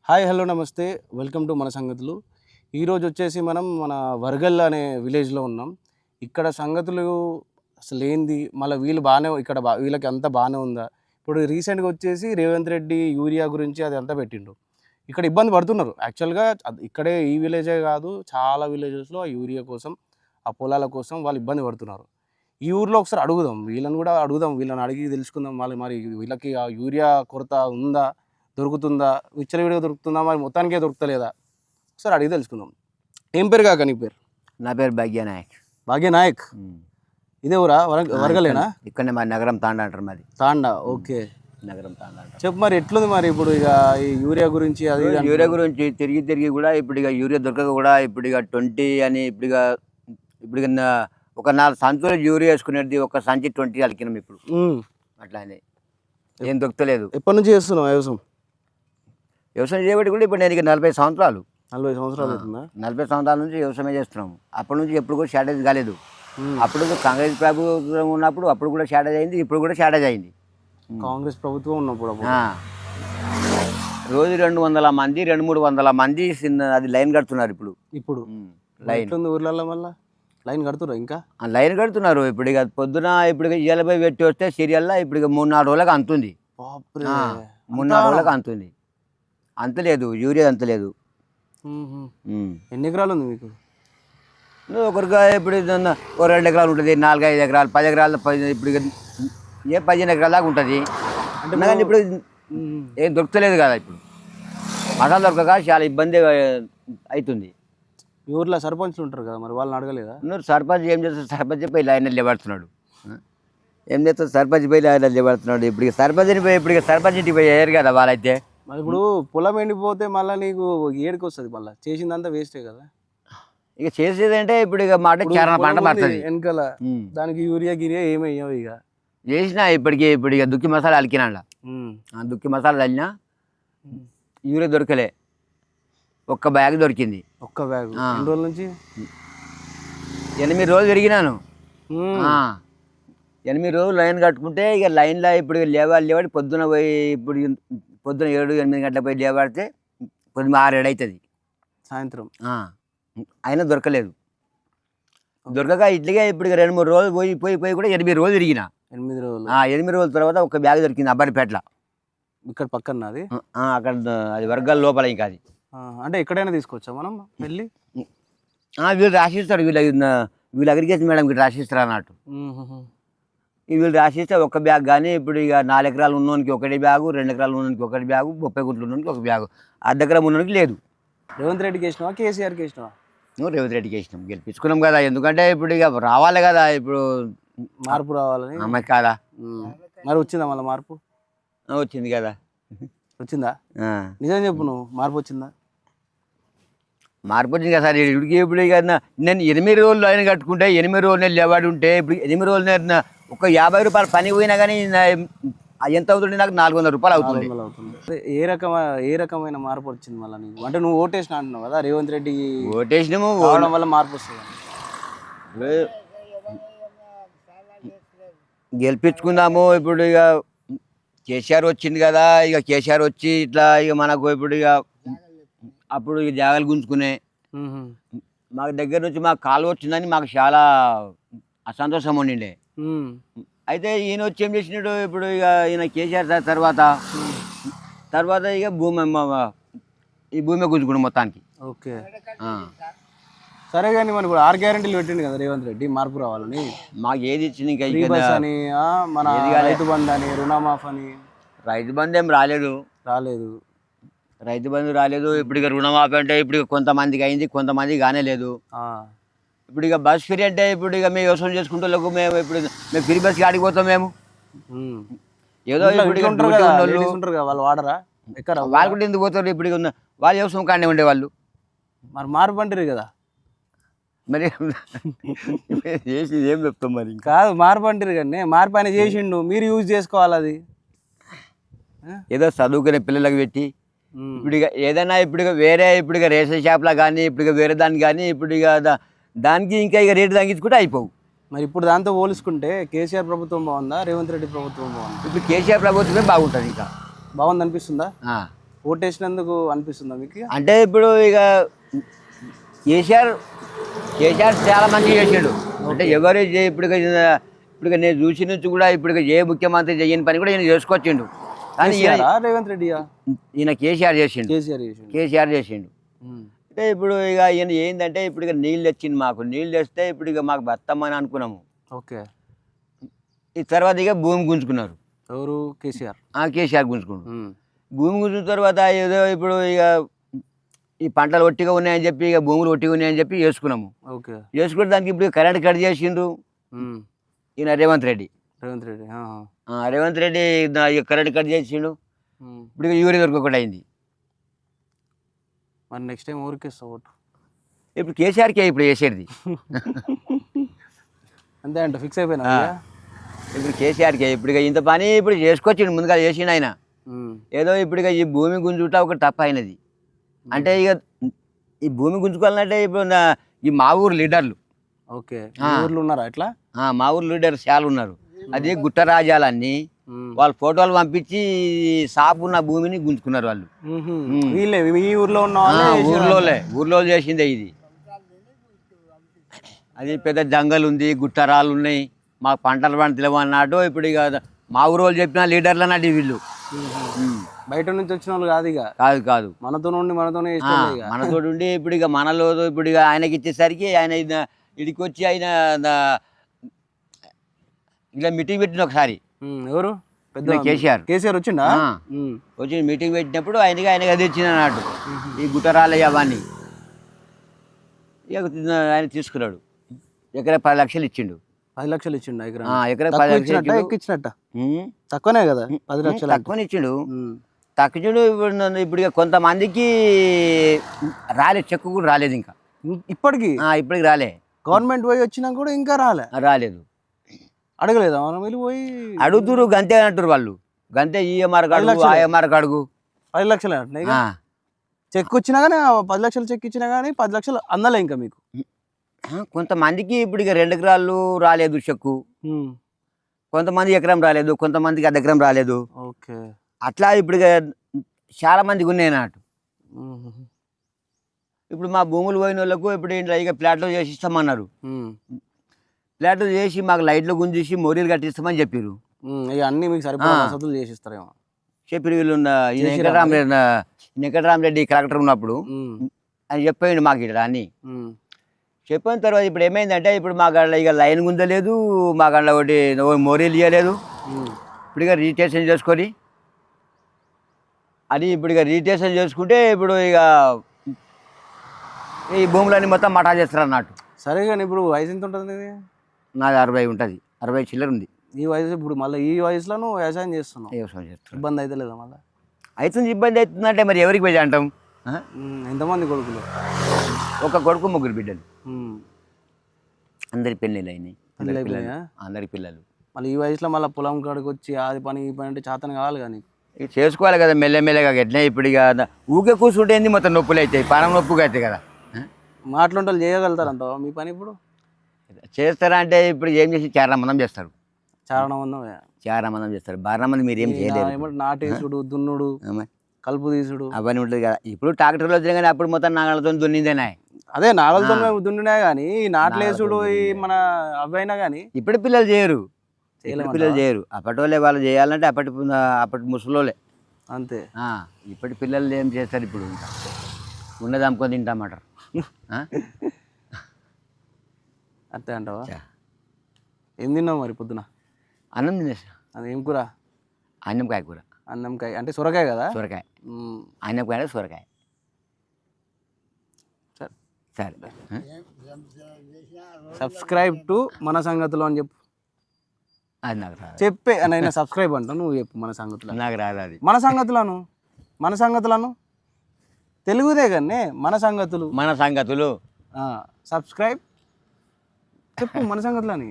Hi hello నమస్తే, welcome to మన సంగతులు. ఈరోజు వచ్చేసి మనం మన వర్గల్ అనే విలేజ్లో ఉన్నాం. ఇక్కడ సంగతులు అసలు ఏంది, మళ్ళీ వీళ్ళు బాగానే ఇక్కడ వీళ్ళకి అంతా బాగానే ఉందా? ఇప్పుడు రీసెంట్గా వచ్చేసి రేవంత్ రెడ్డి యూరియా గురించి అది అంతా పెట్టిండు. ఇక్కడ ఇబ్బంది పడుతున్నారు యాక్చువల్గా. ఇక్కడే ఈ విలేజే కాదు, చాలా విలేజెస్లో ఆ యూరియా కోసం, ఆ పొలాల కోసం వాళ్ళు ఇబ్బంది పడుతున్నారు. ఈ ఊర్లో ఒకసారి అడుగుదాం, వీళ్ళని కూడా అడుగుదాం, వీళ్ళని అడిగి తెలుసుకుందాం. మరి వీళ్ళకి ఆ యూరియా కొరత ఉందా, దొరుకుతుందా, విచ్చలవిడిగా దొరుకుతుందా, మరి మొత్తానికే దొరుకుతలేదా, ఒకసారి అడిగి తెలుసుకుందాం. ఏం పేరు కాక నీ పేరు? నా పేరు భాగ్యనాయక్. భాగ్యనాయక్. ఇదే ఊరా? వర్గలేనా? ఇక్కడనే మరి నగరం తాండా అంటారు. మరి తాండా. ఓకే, నగరం తాండా అంటారు. చెప్పు మరి ఎట్లుంది మరి ఇప్పుడు ఇక ఈ యూరియా గురించి? అది యూరియా గురించి తిరిగి కూడా ఇప్పుడు ఇక యూరియా దొరకక కూడా ఇప్పుడు ఇక 20 అని ఇప్పుడు ఒక 4 సంచులు యూరియా వేసుకునేది, ఒక సంచి 20 అలికినాం ఇప్పుడు. అట్లానే ఏం దొరకలేదు. ఎప్పటి నుంచి చేస్తున్నావు వ్యవసాయం? వ్యవసాయం చేయబట్టి కూడా ఇప్పుడు నేను ఇక 40 సంవత్సరాలు. 40 సంవత్సరాలు అవుతుందా? 40 సంవత్సరాల నుంచి వ్యవసాయం చేస్తున్నాము. అప్పటి నుంచి ఎప్పుడు కూడా షార్టేజ్ కాలేదు. అప్పుడు కాంగ్రెస్ ప్రభుత్వం ఉన్నప్పుడు అప్పుడు కూడా షార్టేజ్ అయింది, ఇప్పుడు కూడా షార్టేజ్ అయింది. కాంగ్రెస్ ప్రభుత్వం ఉన్నప్పుడు రోజు 200 మంది 200-300 మంది అది లైన్ కడుతున్నారు ఇప్పుడు లైన్ ఊర్లలో మళ్ళీ లైన్ కడుతున్నారు. ఇంకా లైన్ కడుతున్నారు. ఇప్పుడు ఇక పొద్దున ఇప్పుడు ఇళ్ళపై పెట్టి వస్తే సీరియల్లో ఇప్పుడు ఇక 3-4 రోజులకు అంతుంది. 3-4 రోజులకు అంతుంది. అంతలేదు యూరియా, అంతలేదు. ఎన్ని ఎకరాలు ఉంది మీకు? ఒకరిగా ఇప్పుడు 2 ఎకరాలు ఉంటుంది, 4-5 ఎకరాలు, 10 ఎకరాలు, ఇప్పుడు 15 ఎకరాల దాకా ఉంటుంది. అంటే కానీ ఇప్పుడు ఏం దొరకలేదు కదా. ఇప్పుడు మసాలా దొరకక చాలా ఇబ్బంది అవుతుంది. ఈ ఊర్లో సర్పంచ్లు ఉంటారు కదా, మరి వాళ్ళని అడగలేదా? నువ్వు సర్పంచ్ ఏం చేస్తాడు? సర్పంచ్ పోయి లైన్ నిలబడుతున్నాడు. ఏం చేస్తాడు? సర్పంచ్ పోయి లైన్ నిలబడుతున్నాడు. ఇప్పుడు సర్పంచ్ని పోయి ఇప్పుడు సర్పంచ్ ఇంటికి పోయి వేయరు కదా వాళ్ళైతే. మరి ఇప్పుడు పొలం ఎండిపోతే మళ్ళీ నీకు ఏడికి వస్తుంది? మళ్ళీ చేసిందంతా వేస్టే కదా. ఇక చేసేదంటే ఇప్పుడు ఇక మాట చారణ పంట పడుతుంది వెనకాల, దానికి యూరియా గిరియా ఏమయ్యావు ఇక చేసినా ఇప్పుడు ఇక దుక్కి మసాలా అలికినా, దుక్కి మసాలా అల్లినా యూరియా దొరకలే. ఒక్క బ్యాగ్ దొరికింది. ఒక్క బ్యాగ్? ఎన్ని రోజుల నుంచి? 8 రోజులు తిరిగినాను. 8 రోజులు లైన్ కట్టుకుంటే ఇక లైన్లో ఇప్పుడు లేవాలి పొద్దున పోయి ఇప్పుడు పొద్దున 7-8 గంటలకు పోయి లేవాడితే పొద్దున 6-7 అవుతుంది సాయంత్రం. అయినా దొరకలేదు. దొరకక ఇట్లుగా ఇప్పుడు 2-3 రోజులు పోయి కూడా 8 రోజులు తిరిగిన. 8 రోజులు? 8 రోజుల తర్వాత ఒక బ్యాగ్ దొరికింది అబ్బారిపేటలో. ఇక్కడ పక్కన? అది అక్కడ అది వర్గాల లోపల. ఇంకా అది అంటే ఎక్కడైనా తీసుకోవచ్చా మనం వెళ్ళి? వీళ్ళు రాసిస్తారు, వీళ్ళు అగ్రిగేషన్ మేడం వీళ్ళు రాసిస్తారు అన్నట్టు. వీళ్ళు రాసిస్తే ఒక బ్యాగ్. కానీ ఇప్పుడు ఇక 4 ఎకరాలు ఉన్నోనికి 1 బ్యాగు, 2 ఎకరాలు ఉన్నోనికి 1 బ్యాగు, 30 గుంటలు ఉన్నోనికి 1 బ్యాగు, అర్ధ ఎకరం ఉన్నోనికి లేదు. రేవంత్ రెడ్డికి వేసినావా, కేసీఆర్కి వేసినావా? నువ్వు రేవంత్ రెడ్డికి వేసినాం, గెలిపించుకున్నాం కదా. ఎందుకంటే ఇప్పుడు ఇక రావాలి కదా, ఇప్పుడు మార్పు రావాలని. అమ్మాయి కాదా? మరి వచ్చిందా మళ్ళీ మార్పు? వచ్చింది కదా. వచ్చిందా? నిజం చెప్పు, నువ్వు మార్పు వచ్చిందా? మార్పు వచ్చింది కదా సార్. ఇప్పుడు ఇక నేను 8 రోజులు లైన్ కట్టుకుంటే 8 రోజులు నేను లేవాడి ఉంటే ఇప్పుడు 8 రోజులు నేను ఒక 50 రూపాయలు పని పోయినా కానీ ఎంత అవుతుంది? నాకు 400 రూపాయలు అవుతుంది. ఏ రకమైన మార్పు వచ్చింది మళ్ళీ నీకు? అంటే నువ్వు ఓటేసిన అంటున్నావు కదా, రేవంత్ రెడ్డి ఓటేసినాము, ఓడడం వల్ల మార్పు వస్తుంది. గెలిపించుకుందాము. ఇప్పుడు ఇక కేసీఆర్ వచ్చింది కదా, ఇక కేసీఆర్ వచ్చి ఇట్లా ఇక మనకు ఇప్పుడు ఇక అప్పుడు ఇక జాగాలు గుంజుకునే మాకు దగ్గర నుంచి మాకు కాలు వచ్చిందని మాకు చాలా అసంతోషం ఉండిండే. అయితే ఈయన వచ్చి ఏం చేసినాడు? ఇప్పుడు ఇక ఈయన కేసీఆర్ తర్వాత ఇక ఈ భూమి గుంజుకున్నాడు మొత్తానికి. ఓకే, సరే. కానీ మరి ఇప్పుడు 6 గ్యారెంటీలు పెట్టిండు కదా రేవంత్ రెడ్డి, మార్పు రావాలని. మాకు ఏది ఇచ్చింది? ఇంకా అని, మన రైతు బంధు అని, రుణమాఫ్ అని. రైతు బంధు ఏం రాలేదు. రైతు బంధు రాలేదు. ఇప్పుడు ఇక రుణమాఫీ అంటే ఇప్పుడు కొంతమందికి అయింది, కొంతమందికి కానే లేదు. ఇప్పుడు ఇక బస్ ఫ్రీ అంటే ఇప్పుడు ఇక మేము వ్యవసాయం చేసుకుంటూ మేము ఇప్పుడు మేము ఫ్రీ బస్కి ఆడికి పోతాం. మేము ఏదో ఇప్పుడు వాళ్ళు వాడరా? వాళ్ళు కూడా ఎందుకు పోతారు? ఇప్పుడు వాళ్ళు వ్యవసాయం కానే ఉండేవాళ్ళు. మరి మార్పు అంటారు కదా. మరి చేసి ఏం చెప్తాం? మరి కాదు, మార్పు అంటారు కానీ మార్పు ఆయన చేసిండు, మీరు యూజ్ చేసుకోవాలి. అది ఏదో చదువుకునే పిల్లలకు పెట్టి ఇప్పుడు ఇక ఏదైనా ఇప్పుడు ఇక వేరే ఇప్పుడు ఇక రేషన్ షాప్లో కానీ ఇప్పుడు ఇక వేరే దానికి కానీ ఇప్పుడు ఇక దానికి ఇంకా ఇక రేటు తగ్గించుకుంటే అయిపోవు. మరి ఇప్పుడు దాంతో పోల్చుకుంటే కేసీఆర్ ప్రభుత్వం బాగుందా రేవంత్ రెడ్డి ప్రభుత్వం బాగుందా? ఇప్పుడు కేసీఆర్ ప్రభుత్వమే బాగుంటుంది ఇంకా. బాగుంది అనిపిస్తుందా? ఆ. ఓటేసినందుకు అనిపిస్తుందా మీకు? అంటే ఇప్పుడు ఇక కేసీఆర్ చాలా మంచి చేసాడు. అంటే ఎవరు ఇప్పుడు నేను చూసి నుంచి కూడా ఇప్పుడు ఏ ముఖ్యమంత్రి చేయని పని కూడా ఈయన చేసుకొచ్చిండు. కానీ రేవంత్ రెడ్డి ఈయన కేసీఆర్ చేసిండు. కేసీఆర్ చేసిండు. అంటే ఇప్పుడు ఇక ఈయన ఏంటంటే ఇప్పుడు ఇక నీళ్ళు తెచ్చింది మాకు. నీళ్ళు తెస్తే ఇప్పుడు ఇక మాకు బతమ్మని అనుకున్నాము. ఓకే. ఈ తర్వాత ఇక భూమి గుంజుకున్నారు. ఎవరు? కేసీఆర్. కేసీఆర్ గుంజుకున్నాడు. భూమి గుంజుకున్న తర్వాత ఏదో ఇప్పుడు ఇక ఈ పంటలు ఒట్టిగా ఉన్నాయని చెప్పి ఇక భూములు ఒట్టిగా ఉన్నాయని చెప్పి వేసుకున్నాము. ఓకే. వేసుకుంటే దానికి ఇప్పుడు కరెంట్ కట్ చేసిండు ఈయన రేవంత్ రెడ్డి. రేవంత్ రెడ్డి కరెంట్ కట్ చేసిండు. ఇప్పుడు యూరియా దొరకకుండా అయింది. మరి నెక్స్ట్ టైం ఊరికి ఇస్తావు ఓటు? ఇప్పుడు కేసీఆర్కే ఇప్పుడు వేసేది. అంతే అంట ఫిక్స్ అయిపోయినా? ఇప్పుడు కేసీఆర్కే ఇప్పుడు ఇక ఇంత పని ఇప్పుడు చేసుకొచ్చిండు. ముందుగా చేసిండు ఆయన. ఏదో ఇప్పుడు ఇక ఈ భూమి గుంజుట ఒకటి తప్ప అయినది. అంటే ఇక ఈ భూమి గుంజుకోవాలంటే ఇప్పుడు ఈ మా ఊరు లీడర్లు. ఓకే. ఊర్లు ఉన్నారా అట్లా? మా ఊరు లీడర్స్ చాలా ఉన్నారు. అది గుట్టరాజాలన్నీ వాళ్ళ ఫోటోలు పంపించి సాపు ఉన్న భూమిని గుంజుకున్నారు వాళ్ళు. ఊర్లో ఉన్న ఊర్లో చేసిందే ఇది. అది పెద్ద జంగల్ ఉంది, గుట్టరాలు ఉన్నాయి, మాకు పంటలు పంటలేవు అన్నట్టు. ఇప్పుడు ఇక మా ఊరు వాళ్ళు చెప్పిన లీడర్లు అన్నట్టు వీళ్ళు. బయట నుంచి వచ్చిన వాళ్ళు కాదు ఇక. కాదు మనతోనే మనతో ఉండి ఇప్పుడు ఇక మనలో ఇప్పుడు ఇక ఆయనకి ఇచ్చేసరికి ఆయన ఇడికి వచ్చి ఆయన ఇలా మీటింగ్ పెట్టిన ఒకసారి. ఎవరు? పెద్ద కేసీఆర్ వచ్చిండా? వచ్చి మీటింగ్ పెట్టినప్పుడు ఆయనకి అది ఇచ్చిన అన్నట్టు ఈ గుట్టరాలయ్య అవన్నీ. ఇక ఆయన తీసుకున్నాడు. ఎకరా 10 లక్షలు ఇచ్చిండు. 10 లక్షలు ఇచ్చిండు ఎకరా? 10 లక్షలు ఇచ్చినట్ట. తక్కువనే కదా 10 లక్షలు? తక్కువని ఇచ్చిండు. తక్కువ ఇప్పుడు ఇక కొంతమందికి రాలేదు, చెక్కు కూడా రాలేదు ఇంకా ఇప్పటికి రాలే. గవర్నమెంట్ పోయి వచ్చినా కూడా ఇంకా రాలేదు. అడగలేదా మనం? వెళ్ళి పోయి అడుగుతురు, గంతే అంటారు వాళ్ళు. గంతే ఈఎంఆర్ అడుగు, ఆఎంఆర్ అడుగు. 10 లక్షలు అంటున్నాయి. చెక్ వచ్చినా కానీ 10 లక్షలు చెక్ ఇచ్చినా కానీ 10 లక్షలు అందలే ఇంకా మీకు. కొంతమందికి ఇప్పుడు ఇక 2 ఎకరాలు రాలేదు చెక్కు, కొంతమంది ఎకరం రాలేదు, కొంతమందికి 1/2 ఎకరం రాలేదు. ఓకే. అట్లా ఇప్పుడు ఇక చాలా మందికి ఉన్నాయి అన్నట్టు. ఇప్పుడు మా భూములు పోయిన వాళ్ళకు ఇప్పుడు ఇక ప్లాట్లు చేసి ఇస్తామన్నారు. ప్లాట్లు చేసి మాకు లైట్లు గుంజేసి మోరీలు కట్టిస్తామని చెప్పారు. అన్ని మీకు సరిపడా వసతులు చేసిస్తారేమో చెప్పారు. వీళ్ళు వెంకటరామరెడ్డి కలెక్టర్ ఉన్నప్పుడు అని చెప్పాడు మాకు ఇక్కడ అన్ని. చెప్పిన తర్వాత ఇప్పుడు ఏమైందంటే ఇప్పుడు మా గంటల ఇక లైన్ గుంజలేదు, మా గంటల ఒకటి మోరీలు ఇవ్వలేదు. ఇప్పుడు ఇక రిజిస్ట్రేషన్ చేసుకొని అది ఇప్పుడు ఇక రిజిస్ట్రేషన్ చేసుకుంటే ఇప్పుడు ఇక ఈ భూములన్నీ మొత్తం మఠా చేస్తారు అన్నట్టు. సరే కానీ ఇప్పుడు వయసు ఎంత ఉంటుంది? నాది 60 ఉంటుంది, 60 చిల్లర ఉంది. ఈ వయసు ఇప్పుడు మళ్ళీ ఈ వయసులో నువ్వు వ్యవసాయం చేస్తున్నావు. ఇబ్బంది అయితే లేదా? మళ్ళీ అవుతుంది. ఇబ్బంది అవుతుందంటే మరి ఎవరికి పోయి అంటాం? ఎంతమంది కొడుకులు? ఒక కొడుకు, 3 బిడ్డలు. అందరి పెళ్ళిళ్ళు అయినాయి, అందరి పిల్లలు. మళ్ళీ ఈ వయసులో మళ్ళీ పొలం కాడికి వచ్చి అది పని ఈ పని అంటే చేతన కావాలి కానీ ఇక చేసుకోవాలి కదా మెల్లమెల్లగా. ఎట్లా ఇప్పుడు ఇక ఊకే కూర్చుంటే మొత్తం నొప్పులు అవుతాయి, పానం నొప్పుగా అవుతాయి కదా. మాట్లాంటి చేయగలుగుతారంట మీ పని? ఇప్పుడు చేస్తారా అంటే ఇప్పుడు ఏం చేసి చారణమందం చేస్తారు. చారణమందం చేస్తారు. 12 మంది మీరు ఏం చేయలేరు. నాటేసుడు, దున్నుడు, కలుపు తీసుడు అవన్నీ ఉంటుంది కదా. ఇప్పుడు ట్రాక్టర్లు వచ్చినా కానీ అప్పుడు మొత్తం నాగలతో దున్నిందేనా? అదే నాగలతో దున్నినా కానీ నాట్లేసుడు మన అవైనా కానీ ఇప్పుడు పిల్లలు చేయరు. అప్పటి వాళ్ళే వాళ్ళు చేయాలంటే అప్పటి ముసలోళ్ళే అంతే. ఇప్పటి పిల్లలు ఏం చేస్తారు? ఇప్పుడు ఉన్నది అమ్ముకొని తింటామంటారు. అంతే అంటావా? ఏం తిన్నావు మరి పొద్దున? అన్నం తినేసా. అది ఏం కూర? అన్నంకాయ కూర. అన్నంకాయ అంటే సొరకాయ కదా? సొరకాయ. అన్నంకాయ అంటే సొరకాయ. సరే. సబ్స్క్రైబ్ టు మన సంగతులు అని చెప్పు. అది నాకు రాదు. చెప్పే నేను సబ్స్క్రైబ్ అంటాను, నువ్వు చెప్పు మన సంగతులు. నాకు రాదు అది. మన సంగతులను తెలుగుదే కానీ మన సంగతులు సబ్స్క్రైబ్ చెప్పు. మన సంగతులని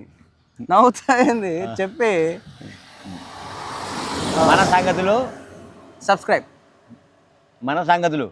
నవ్వుతాయింది చెప్పే. మన సంగతులు సబ్స్క్రైబ్. మన సంగతులు